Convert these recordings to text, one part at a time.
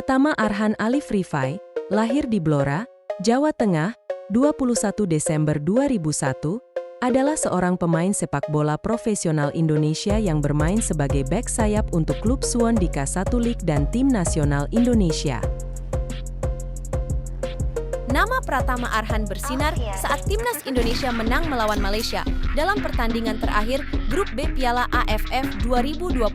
Pratama Arhan Alif Rifai, lahir di Blora, Jawa Tengah, 21 Desember 2001, adalah seorang pemain sepak bola profesional Indonesia yang bermain sebagai bek sayap untuk klub Suwon di K1 League dan tim nasional Indonesia. Nama Pratama Arhan bersinar saat timnas Indonesia menang melawan Malaysia dalam pertandingan terakhir Grup B Piala AFF 2020.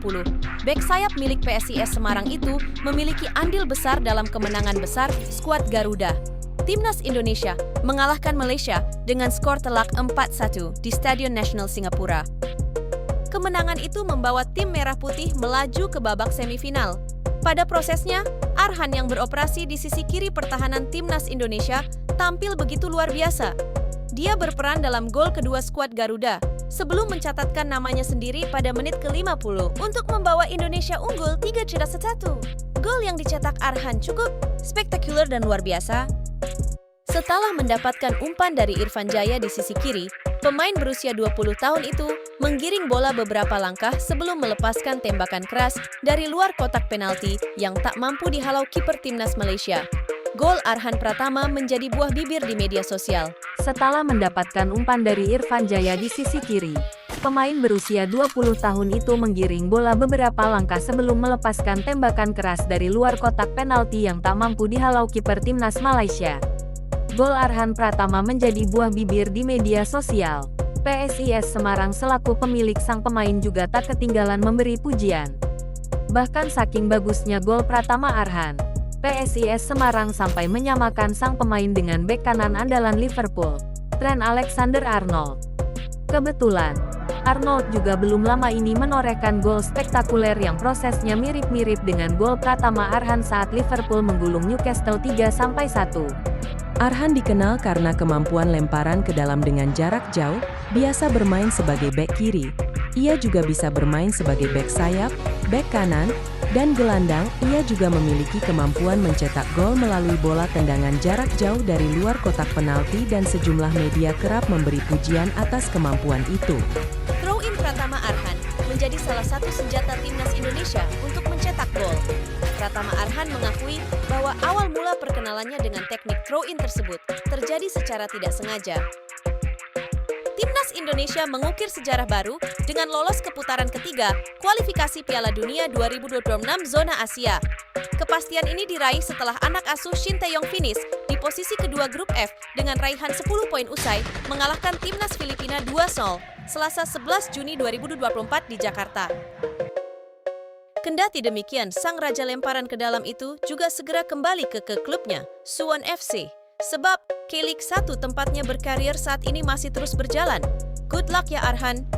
Bek sayap milik PSIS Semarang itu memiliki andil besar dalam kemenangan besar skuad Garuda. Timnas Indonesia mengalahkan Malaysia dengan skor telak 4-1 di Stadion Nasional Singapura. Kemenangan itu membawa tim Merah Putih melaju ke babak semifinal. Pada prosesnya, Arhan yang beroperasi di sisi kiri pertahanan timnas Indonesia tampil begitu luar biasa. Dia berperan dalam gol kedua skuad Garuda sebelum mencatatkan namanya sendiri pada menit ke-50 untuk membawa Indonesia unggul 3-1. Gol yang dicetak Arhan cukup spektakuler dan luar biasa. Setelah mendapatkan umpan dari Irfan Jaya di sisi kiri, pemain berusia 20 tahun itu menggiring bola beberapa langkah sebelum melepaskan tembakan keras dari luar kotak penalti yang tak mampu dihalau kiper timnas Malaysia. Gol Arhan Pratama menjadi buah bibir di media sosial. Setelah mendapatkan umpan dari Irfan Jaya di sisi kiri, pemain berusia 20 tahun itu menggiring bola beberapa langkah sebelum melepaskan tembakan keras dari luar kotak penalti yang tak mampu dihalau kiper timnas Malaysia. Gol Arhan Pratama menjadi buah bibir di media sosial. PSIS Semarang selaku pemilik sang pemain juga tak ketinggalan memberi pujian. Bahkan saking bagusnya gol Pratama Arhan, PSIS Semarang sampai menyamakan sang pemain dengan bek kanan andalan Liverpool, Trent Alexander-Arnold. Kebetulan, Arnold juga belum lama ini menorehkan gol spektakuler yang prosesnya mirip-mirip dengan gol Pratama Arhan saat Liverpool menggulung Newcastle 3-1. Arhan dikenal karena kemampuan lemparan ke dalam dengan jarak jauh, biasa bermain sebagai bek kiri. Ia juga bisa bermain sebagai bek sayap, bek kanan, dan gelandang. Ia juga memiliki kemampuan mencetak gol melalui bola tendangan jarak jauh dari luar kotak penalti dan sejumlah media kerap memberi pujian atas kemampuan itu. Throw-in Pratama Arhan menjadi salah satu senjata timnas Indonesia untuk mencetak gol. Pratama Arhan mengakui bahwa awal mula perkenalannya dengan teknik throw-in tersebut terjadi secara tidak sengaja. Timnas Indonesia mengukir sejarah baru dengan lolos ke putaran ketiga kualifikasi Piala Dunia 2026 zona Asia. Kepastian ini diraih setelah anak asuh Shin Tae-yong finish di posisi kedua grup F dengan raihan 10 poin usai mengalahkan timnas Filipina 2-0 Selasa 11 Juni 2024 di Jakarta. Kendati demikian, sang raja lemparan ke dalam itu juga segera kembali ke klubnya, Suwon FC. Sebab K-League 1 tempatnya berkarir saat ini masih terus berjalan. Good luck ya Arhan.